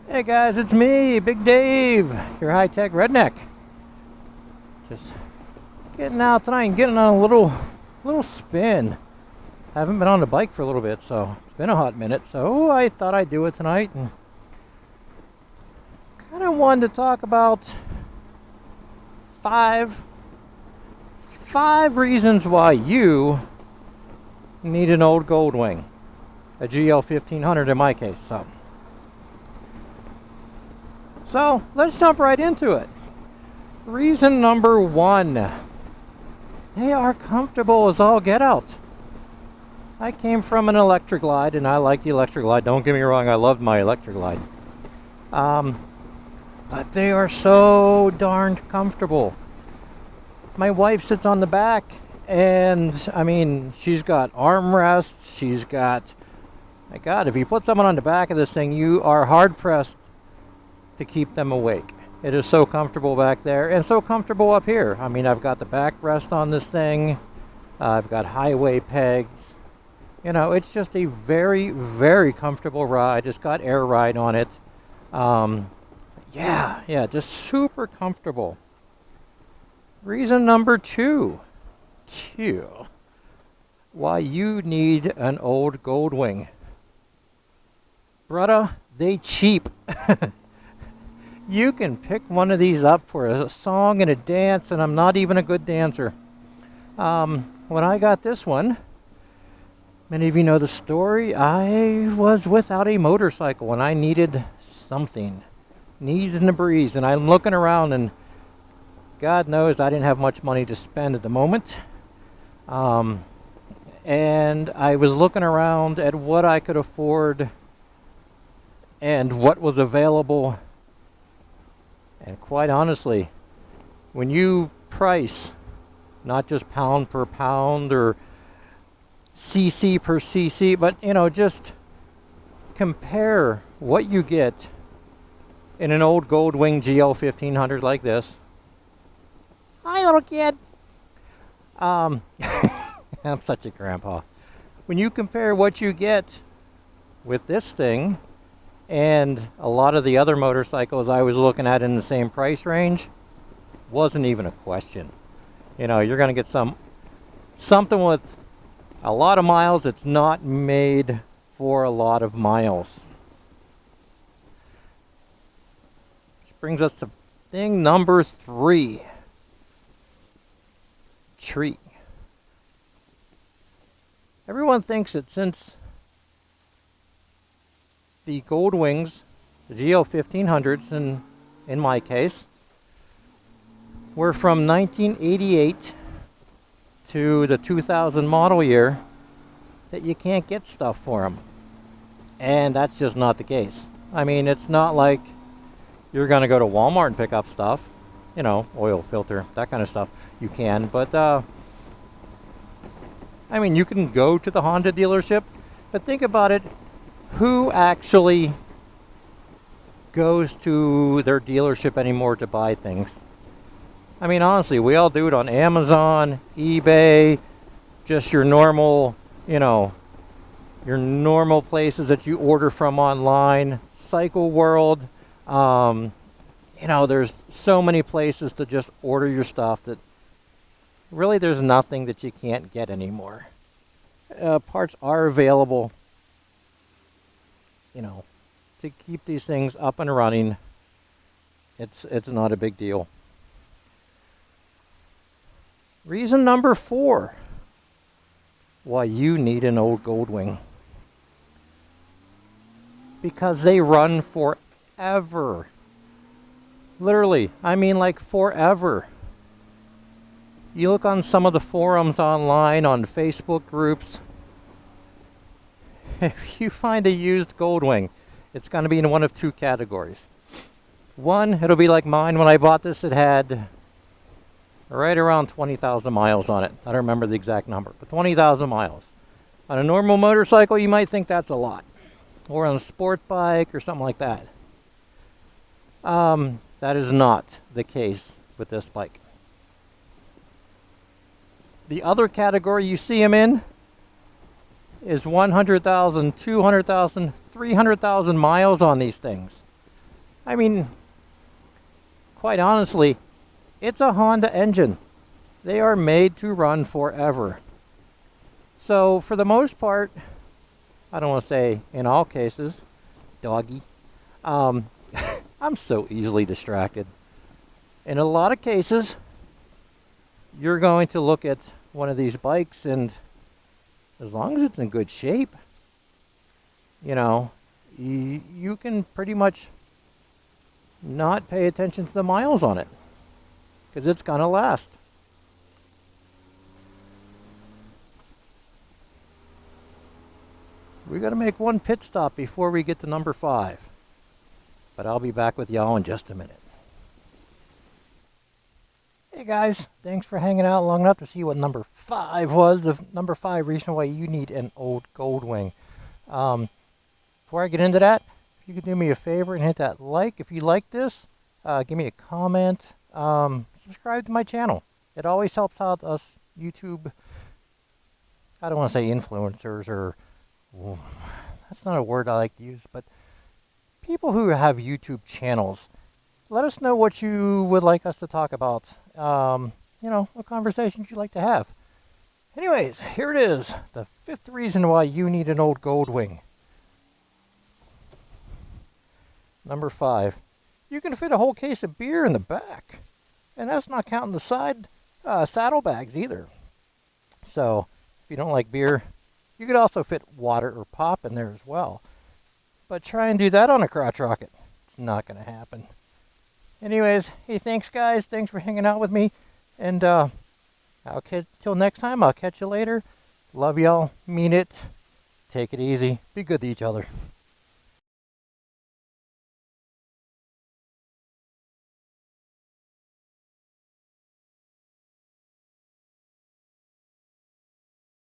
Hey guys, it's me, Big Dave, your high-tech redneck. Just getting out tonight and getting on a little spin. Haven't been on the bike for a little bit, so it's been a hot minute. So I thought I'd do it tonight, and kind of wanted to talk about five reasons why you need an old Goldwing, a GL 1500 in my case. So let's jump right into it. Reason number one, they are comfortable as all get out. I came from an electric glide and I like the electric glide. Don't get me wrong, I loved my electric glide. But they are so darned comfortable. My wife sits on the back and I mean, she's got armrests, she's got, my God, if you put someone on the back of this thing, you are hard pressed to keep them awake. It is so comfortable back there and so comfortable up here. I mean, I've got the backrest on this thing. I've got highway pegs. You know, it's just a very, very comfortable ride. It's got air ride on it. Yeah, just super comfortable. Reason number two, why you need an old Goldwing. Brother, they cheap. You can pick one of these up for a song and a dance, and I'm not even a good dancer. When I got this one, many of you know the story, I was without a motorcycle and I needed something. Needs in the breeze, and I'm looking around and God knows I didn't have much money to spend at the moment. And I was looking around at what I could afford and what was available. And quite honestly, when you price not just pound per pound or cc per cc, but you know, just compare what you get in an old Goldwing GL 1500 like this. Hi, little kid. I'm such a grandpa. When you compare what you get with this thing and a lot of the other motorcycles I was looking at in the same price range, wasn't even a question. You know, you're going to get something with a lot of miles. It's not made for a lot of miles. Which brings us to thing number three. Tree. Everyone thinks that since the Goldwings, the GL 1500s in my case, were from 1988 to the 2000 model year, that you can't get stuff for them. And that's just not the case. I mean, it's not like you're going to go to Walmart and pick up stuff, you know, oil filter, that kind of stuff. You can, but I mean, you can go to the Honda dealership, but think about it. Who actually goes to their dealership anymore to buy things? I mean, honestly, we all do it on Amazon, eBay, just your normal, you know, your normal places that you order from online, Cycle World. You know, there's so many places to just order your stuff that really there's nothing that you can't get anymore. Parts are available, you know, to keep these things up and running. It's not a big deal. Reason number four, why you need an old Goldwing. Because they run forever. Literally, I mean like forever. You look on some of the forums online, on Facebook groups, if you find a used Goldwing, it's going to be in one of two categories. One, it'll be like mine. When I bought this, it had right around 20,000 miles on it. I don't remember the exact number, but 20,000 miles. On a normal motorcycle, you might think that's a lot. Or on a sport bike or something like that. That is not the case with this bike. The other category you see them in is 100,000, 200,000, 300,000 miles on these things. I mean, quite honestly, it's a Honda engine. They are made to run forever. So, for the most part, I don't want to say in all cases, doggy, um, I'm so easily distracted. In a lot of cases, you're going to look at one of these bikes, and as long as it's in good shape, you know, you can pretty much not pay attention to the miles on it because it's going to last. We got to make one pit stop before we get to number 5. But I'll be back with y'all in just a minute. Hey guys, thanks for hanging out long enough to see what number 5 was. The number 5 reason why you need an old Goldwing. Before I get into that, if you could do me a favor and hit that like. If you like this, give me a comment. Subscribe to my channel. It always helps out us YouTube. I don't want to say influencers or that's not a word I like to use, but people who have YouTube channels. Let us know what you would like us to talk about. What conversations you'd like to have. Anyways, here it is. The 5th reason why you need an old Goldwing. Number 5. You can fit a whole case of beer in the back. And that's not counting the side saddlebags either. So, if you don't like beer, you could also fit water or pop in there as well. But try and do that on a crotch rocket. It's not going to happen. Anyways, hey, thanks guys. Thanks for hanging out with me. And till next time, I'll catch you later. Love y'all. Mean it. Take it easy. Be good to each other.